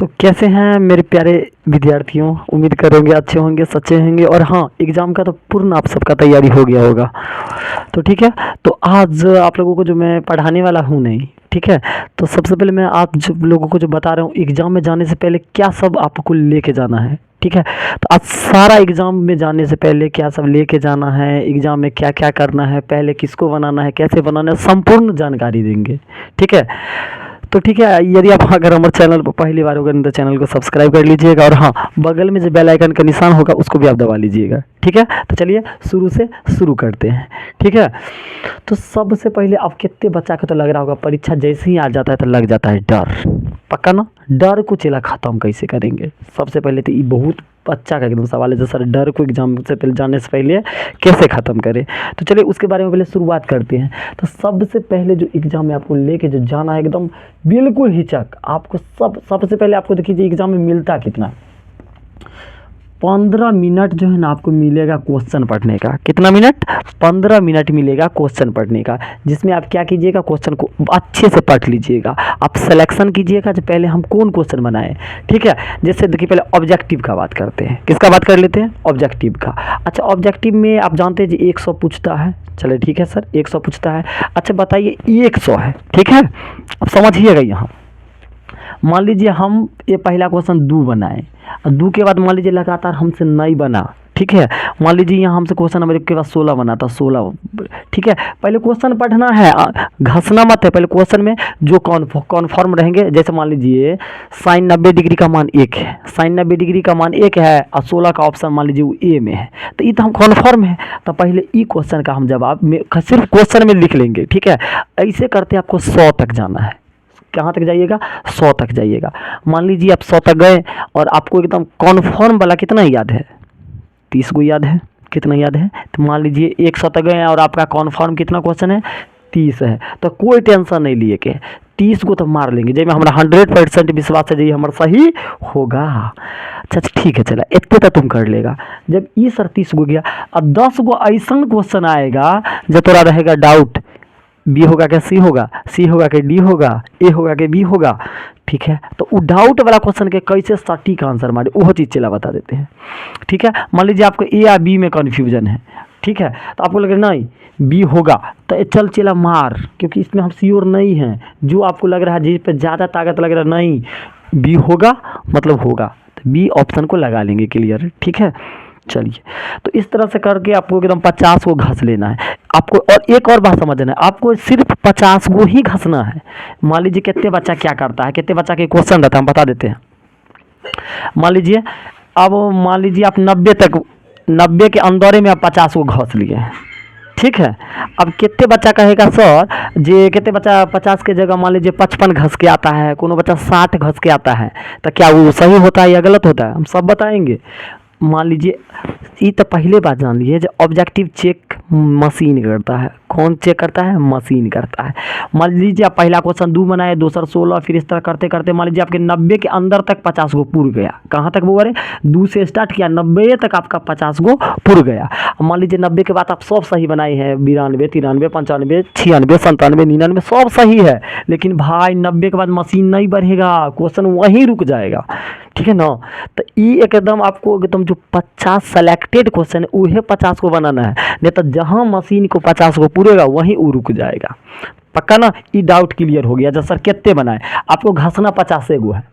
तो कैसे हैं मेरे प्यारे विद्यार्थियों? उम्मीद करेंगे अच्छे होंगे, सच्चे होंगे। और हाँ, एग्ज़ाम का तो पूर्ण आप सबका तैयारी हो गया होगा। तो ठीक है, तो आज आप लोगों को जो मैं पढ़ाने वाला हूँ नहीं, ठीक है, तो सबसे पहले मैं आप जो लोगों को जो बता रहा हूँ एग्ज़ाम में जाने से पहले क्या सब आपको लेके जाना है। ठीक है, तो आज सारा एग्ज़ाम में जाने से पहले क्या सब लेके जाना है, एग्ज़ाम में क्या क्या करना है, पहले किसको बनाना है, कैसे बनाना है, संपूर्ण जानकारी देंगे। ठीक है, तो ठीक है, यदि आप अगर हमारे चैनल पर पहली बार होगा तो चैनल को सब्सक्राइब कर लीजिएगा, और हाँ, बगल में जो बेल आइकन का निशान होगा उसको भी आप दबा लीजिएगा। ठीक है, तो चलिए शुरू करते हैं। ठीक है, तो सबसे पहले आप कितने बच्चा को तो लग रहा होगा परीक्षा जैसे ही आ जाता है तो लग जाता है डर। पक्का ना? डर को चला ख़त्म कैसे करेंगे? सबसे पहले तो ये बहुत अच्छा का एकदम सवाल है, जो सर डर को एग्जाम से पहले जाने से पहले कैसे ख़त्म करें। तो चलिए उसके बारे में पहले शुरुआत करते हैं। तो सबसे पहले जो एग्ज़ाम में आपको लेके जो जाना है एकदम बिल्कुल हिचक, आपको सबसे पहले आपको देखिए एग्ज़ाम में मिलता कितना, 15 मिनट जो है ना आपको मिलेगा क्वेश्चन पढ़ने का। कितना मिनट? 15 मिनट मिलेगा क्वेश्चन पढ़ने का, जिसमें आप क्या कीजिएगा, क्वेश्चन को अच्छे से पढ़ लीजिएगा। आप सिलेक्शन कीजिएगा जो पहले हम कौन क्वेश्चन बनाए। ठीक है, जैसे देखिए पहले ऑब्जेक्टिव का बात करते हैं। किसका बात कर लेते हैं? ऑब्जेक्टिव का। अच्छा, ऑब्जेक्टिव में आप जानते हैं जी 100 पूछता है। चलिए ठीक है सर, 100 पूछता है। अच्छा बताइए 100 है, ठीक है, अब समझिएगा। यहाँ मान लीजिए हम ये पहला क्वेश्चन 2 बनाए, और 2 के बाद मान लीजिए लगातार हमसे नहीं बना। ठीक है, मान लीजिए यहाँ हमसे क्वेश्चन नंबर 1 के बाद 16 बना था, 16। ठीक है, पहले क्वेश्चन पढ़ना है, घसना मत है। पहले क्वेश्चन में जो कॉन्फर्म रहेंगे, जैसे मान लीजिए साइन 90 डिग्री का मान 1 है, साइन 90 डिग्री का मान 1 है, और 16 का ऑप्शन मान लीजिए वो ए में है, तो ये तो हम कॉन्फर्म है। तो पहले ई क्वेश्चन का हम जवाब में सिर्फ क्वेश्चन में लिख लेंगे। ठीक है, ऐसे करते आपको 100 तक जाना है। कहाँ तक जाइएगा? 100 तक जाइएगा। मान लीजिए आप 100 तक गए और आपको एकदम कॉन्फर्म वाला कितना याद है? 30 को याद है। कितना याद है? तो मान लीजिए 100 तक गए और आपका कॉन्फर्म कितना क्वेश्चन है? 30 है। तो कोई टेंशन नहीं लिए के 30 को तो मार लेंगे, जब हमारा 100% विश्वास है जी हमारा सही होगा। अच्छा ठीक है, चला इतने तक तुम कर लेगा। जब ये सर 30 को गया, अब 10 को ऐसा क्वेश्चन आएगा जब थोड़ा रहेगा डाउट, बी होगा क्या सी होगा, सी होगा कि डी होगा, ए होगा कि बी होगा। ठीक है, तो वो डाउट वाला क्वेश्चन के कैसे सटीक आंसर मारे वो चीज़ चला बता देते हैं। ठीक है, मान लीजिए आपको ए या बी में कन्फ्यूजन है। ठीक है, तो आपको लग रहा है नहीं बी होगा, तो चल चला मार, क्योंकि इसमें हम श्योर नहीं हैं। जो आपको लग रहा है जिस पर ज़्यादा ताकत लग रहा है नहीं बी होगा मतलब होगा, तो बी ऑप्शन को लगा लेंगे। क्लियर? ठीक है, चलिए तो इस तरह से करके आपको एकदम 50 को घस लेना है आपको। और एक और बात समझना है, आपको सिर्फ 50 को ही घसना है। मान लीजिए कितने बच्चा क्या करता है, कितने बच्चा के क्वेश्चन रहता है हम बता देते हैं। मान लीजिए मान लीजिए आप 90 के अंदर में आप 50 को घस लिए। ठीक है, अब कितने बच्चा कहेगा सर जे कितने बच्चा 50 के जगह मान लीजिए 55 घस के आता है, कोनो बच्चा 60 घस के आता है, तो क्या वो सही होता है या गलत होता है? हम सब बताएंगे। मान लीजिए ये तो पहले बात जान लीजिए, जो ऑब्जेक्टिव चेक मशीन करता है। कौन चेक करता है? मशीन करता है। मान लीजिए आप पहला क्वेश्चन 2 बनाए, दूसरा 16, फिर इस तरह करते करते मान लीजिए आपके 90 के अंदर तक 50 को पूर गया। कहाँ तक वो? अरे 2 से स्टार्ट किया, 90 तक आपका 50 को पूर गया। मान लीजिए 90 के बाद आप सब सही बनाए हैं, 92, 93, 95, 96, 97, 99 सब सही है, लेकिन भाई 90 के बाद मशीन नहीं बढ़ेगा, क्वेश्चन वहीं रुक जाएगा। ठीक है ना? तो ये एकदम आपको एकदम जो 50 सेलेक्टेड क्वेश्चन है उहे 50 को बनाना है, नहीं तो जहाँ मशीन को 50 को पूरेगा वहीं वो रुक जाएगा। पक्का ना? ये डाउट क्लियर हो गया? जब सर कितने बनाए, आपको घसना 50 गो है।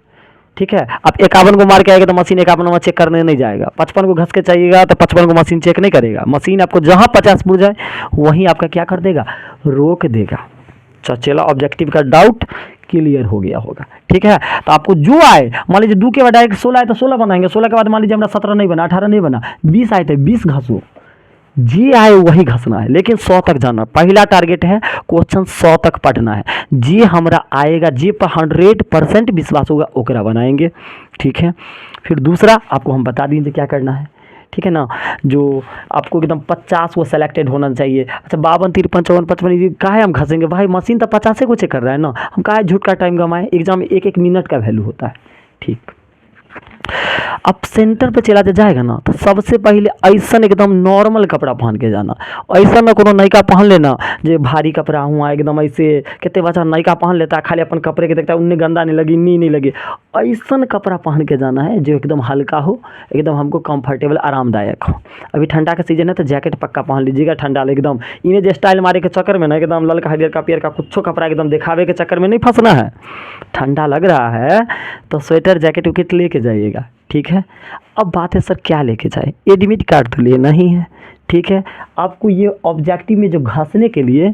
ठीक है, आप 51 को मार के आएगा तो मशीन 51 चेक करने नहीं जाएगा। 55 को घस के चाहिएगा तो 55 को मशीन चेक नहीं करेगा। मशीन आपको जहाँ 50 पूर जाए वहीं आपका क्या कर देगा? रोक देगा। चला ऑब्जेक्टिव का डाउट क्लियर हो गया होगा। ठीक है, तो आपको जो आए, मान लीजिए 2 के बाद डायरेक्ट 16 आए तो 16 बनाएंगे, 16 के बाद मान लीजिए हमारा 17 नहीं बना, 18 नहीं बना, 20 आए थे 20 घसो, जी आए वही घसना है, लेकिन 100 तक जाना। पहला टारगेट है क्वेश्चन 100 तक पढ़ना है। जी हमारा आएगा, जी पर 100% विश्वास होगा ओकरा बनाएंगे। ठीक है, फिर दूसरा आपको हम बता देंगे क्या करना है। ठीक है ना, जो आपको एकदम 50 को सेलेक्टेड होना चाहिए। अच्छा 52, 53, 54, 55 काहे हम घसेंगे भाई? मशीन तो 50 को चेक कर रहा है ना, हम काहे झूठ का टाइम गमाएं? एग्जाम में 1-1 मिनट का वैल्यू होता है। ठीक, अब सेंटर पे चला जाएगा ना तो सबसे पहले ऐसा एकदम नॉर्मल कपड़ा पहन के जाना। ऐसा ना कोनो नयका पहन लेना जो भारी कपड़ा हुआ एकदम ऐसे, कितने बच्चा नयका पहन लेता है खाली अपन कपड़े के देखता है उन्हें गंदा नहीं लगी नी नहीं लगे। ऐसा कपड़ा पहन के जाना है जो एकदम हल्का हो, एकदम हमको कंफर्टेबल आरामदायक हो। अभी ठंडा का सीजन है तो जैकेट पक्का पहन लीजिएगा, ठंडा एकदम इन्हें जो स्टाइल मारे के चक्कर में ना एकदम ललका हरियर का पियर का कुछ कपड़ा एकदम दिखावे के चक्कर में नहीं फंसना है। ठंडा लग रहा है तो स्वेटर जैकेट उकेट लेके जाइएगा, ठीक है। अब बात है सर क्या लेके जाए, एडमिट कार्ड तो लेना ही है, ठीक है। आपको ये ऑब्जेक्टिव में जो घसने के लिए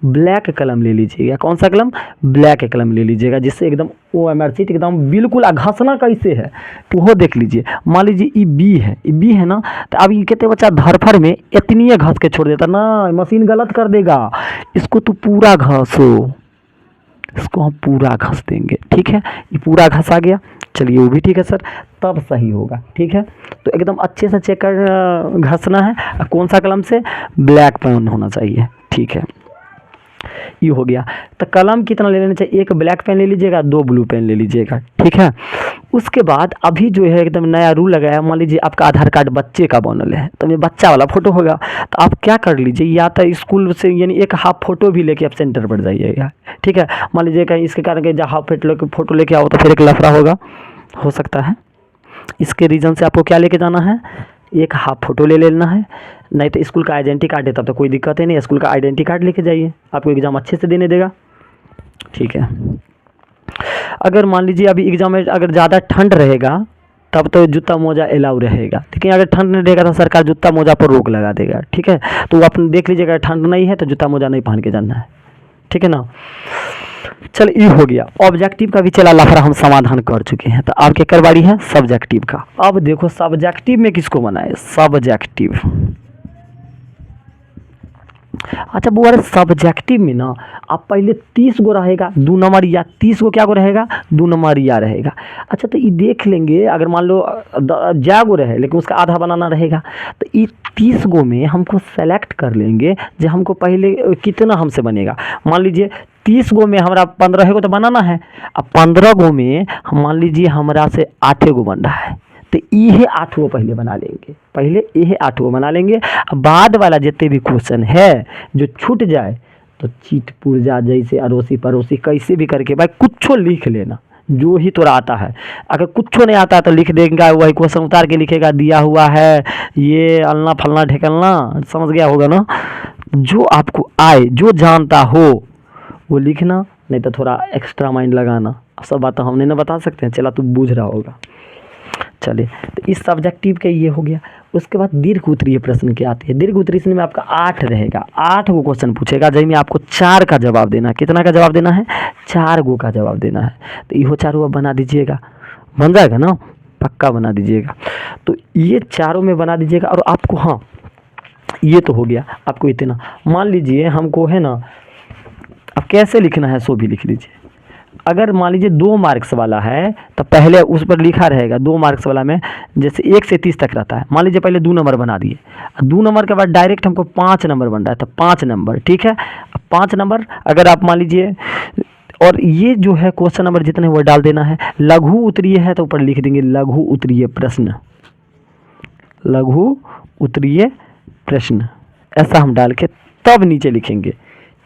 ब्लैक कलम ले लीजिएगा। कौन सा कलम? ब्लैक कलम ले लीजिएगा, जिससे एकदम वो एमआर सीट एकदम बिल्कुल घसना कैसे है तो वो देख लीजिए। मान लीजिए ई बी है, ई बी है ना, तो अब ये कहते बच्चा धरफर में इतनी घस के छोड़ देता ना, मशीन गलत कर देगा। इसको तो पूरा घसो, इसको हम पूरा घस देंगे, ठीक है। ये पूरा घसा गया, चलिए वो भी ठीक है सर, तब सही होगा, ठीक है। तो एकदम अच्छे से चेक कर घसना है। कौन सा कलम से? ब्लैक पेन होना चाहिए, ठीक है। ये हो गया। तो कलम कितना ले लेना चाहिए? एक ब्लैक पेन ले लीजिएगा, 2 ब्लू पेन ले लीजिएगा, ठीक है। उसके बाद अभी जो है एकदम नया रूल लगाया, मान लीजिए आपका आधार कार्ड बच्चे का बनल है तो ये बच्चा वाला फोटो होगा, तो आप क्या कर लीजिए, या तो स्कूल से यानी एक हाफ फोटो भी लेके आप सेंटर पर जाइएगा, ठीक है। मान लीजिए कहीं इसके कारण के जब हाफ फोटो लेके आओ तो फिर एक लफड़ा होगा, हो सकता है। इसके रीज़न से आपको क्या लेके जाना है? एक हाफ फोटो ले लेना है, नहीं तो स्कूल का आइडेंटिटी कार्ड है तब तो कोई दिक्कत ही नहीं, स्कूल का आइडेंटिटी कार्ड लेके जाइए, आपको एग्ज़ाम अच्छे से देने देगा, ठीक है। अगर मान लीजिए अभी एग्ज़ाम में अगर ज़्यादा ठंड रहेगा तब तो जूता मोजा अलाउ रहेगा, लेकिन अगर ठंड नहीं रहेगा तो सरकार जूता मोजा पर रोक लगा देगा, ठीक है। तो वो अपन देख लीजिएगा, ठंड नहीं है तो जूता मोजा नहीं पहन के जाना है, ठीक है ना। चल ये हो गया, ऑब्जेक्टिव का भी चला लफड़ा हम समाधान कर चुके हैं। तो आपके करवाड़ी है सब्जेक्टिव का। अब देखो सब्जेक्टिव में किसको बनाए? सब्जेक्टिव, अच्छा वो अरे सब्जेक्टिव में ना आप पहले 30 गो रहेगा 2 नंबर, या 30 गो क्या गो रहेगा? 2 नंबर या रहेगा। अच्छा तो ये देख लेंगे, अगर मान लो जा गो रहे लेकिन उसका आधा बनाना रहेगा, तो ये 30 गो में हमको सेलेक्ट कर लेंगे जो हमको पहले कितना हमसे बनेगा। मान लीजिए 30 गो में हमारा 15 गो तो बनाना है, अब 15 गो में मान लीजिए हमारा से 8 गो बन रहा है, तो ये 8 गो पहले बना लेंगे, पहले ये 8 गो बना लेंगे। बाद वाला जितने भी क्वेश्चन है जो छूट जाए तो चीट पुर्जा जैसे अड़ोसी पड़ोसी कैसे भी करके भाई कुछ लिख लेना, जो ही थोड़ा आता है। अगर कुछ नहीं आता तो लिख देगा, वही क्वेश्चन उतार के लिखेगा दिया हुआ है ये अलना फलना ढेकलना, समझ गया होगा ना। जो आपको आए जो जानता हो वो लिखना, नहीं तो थोड़ा एक्स्ट्रा माइंड लगाना। सब बात तो हम नहीं ना बता सकते हैं, चला तू बूझ रहा होगा। चलिए तो इस सब्जेक्टिव के ये हो गया। उसके बाद दीर्घ उत्तरीय प्रश्न क्या आती है? दीर्घ उत्तरीय में आपका 8 रहेगा, 8 गो क्वेश्चन पूछेगा जिसमें आपको 4 का जवाब देना है। कितना का जवाब देना है? 4 गो का जवाब देना है। तो ये 4 बना दीजिएगा, बन जाएगा ना, पक्का बना दीजिएगा। तो ये 4 में बना दीजिएगा। और आपको हाँ ये तो हो गया, आपको इतना मान लीजिए हमको है ना, अब कैसे लिखना है सो भी लिख लीजिए। अगर मान लीजिए 2 मार्क्स वाला है तो पहले उस पर लिखा रहेगा 2 मार्क्स वाला में जैसे 1 से 30 तक रहता है, मान लीजिए पहले 2 नंबर बना दिए, 2 नंबर के बाद डायरेक्ट हमको 5 नंबर बन रहा है तो 5 नंबर, ठीक है। 5 नंबर अगर आप मान लीजिए, और ये जो है क्वेश्चन नंबर जितने वो डाल देना है। लघु उत्तरीय है तो ऊपर लिख देंगे लघु उत्तरीय प्रश्न, लघु उत्तरीय प्रश्न, ऐसा हम डाल के तब नीचे लिखेंगे,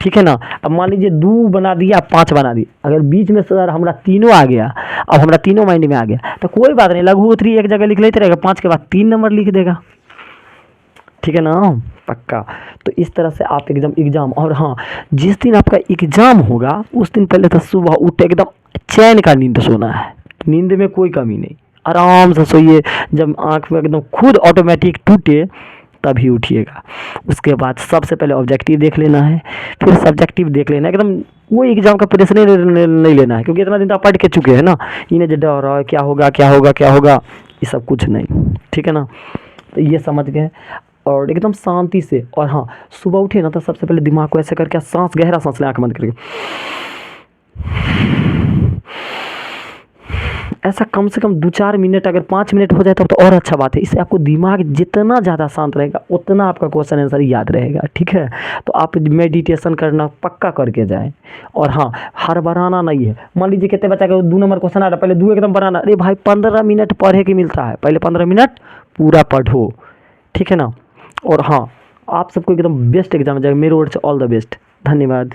ठीक है ना। अब मान लीजिए 2 बना दिया 5 बना दिए, अगर बीच में सर हमारा तीनों आ गया, अब हमारा तीनों माइंड में आ गया तो कोई बात नहीं, लघु उत्तरीय एक जगह लिख लेते रहेगा, 5 के बाद 3 नंबर लिख देगा, ठीक है ना, पक्का। तो इस तरह से आप एकदम एग्जाम, और हाँ जिस दिन आपका एग्जाम होगा उस दिन पहले तो सुबह उठ एकदम चैन का नींद सोना है, नींद में कोई कमी नहीं, आराम से सोइए, जब आँख में एकदम खुद ऑटोमेटिक टूटे तभी उठिएगा। उसके बाद सबसे पहले ऑब्जेक्टिव देख लेना है, फिर सब्जेक्टिव देख लेना है, एकदम वो एग्जाम का प्रेशर नहीं लेना है, क्योंकि इतना दिन तो आप पढ़ के चुके हैं ना, इन्हें जो डर रहा है क्या होगा क्या होगा क्या होगा, ये सब कुछ नहीं, ठीक है ना। तो ये समझ गए, और एकदम शांति से। और हाँ सुबह उठे ना तो सबसे पहले दिमाग को ऐसे करके सांस, गहरा सांस ले, आँख बंद करके ऐसा कम से कम 2-4 मिनट, अगर 5 मिनट हो जाए तब तो और अच्छा बात है। इससे आपको दिमाग जितना ज़्यादा शांत रहेगा उतना आपका क्वेश्चन आंसर याद रहेगा, ठीक है। तो आप मेडिटेशन करना पक्का करके जाएँ। और हाँ, हड़बड़ाना नहीं है। मान लीजिए कितने बच्चा का 2 नंबर क्वेश्चन आ रहा है, पहले 2 एकदम बनाना, अरे भाई 15 मिनट पढ़े के मिलता है, पहले 15 मिनट पूरा पढ़ो, ठीक है ना। और हाँ, आप सबको एकदम बेस्ट एग्जाम हो जाएगा। मेरे ओर से ऑल द बेस्ट। धन्यवाद।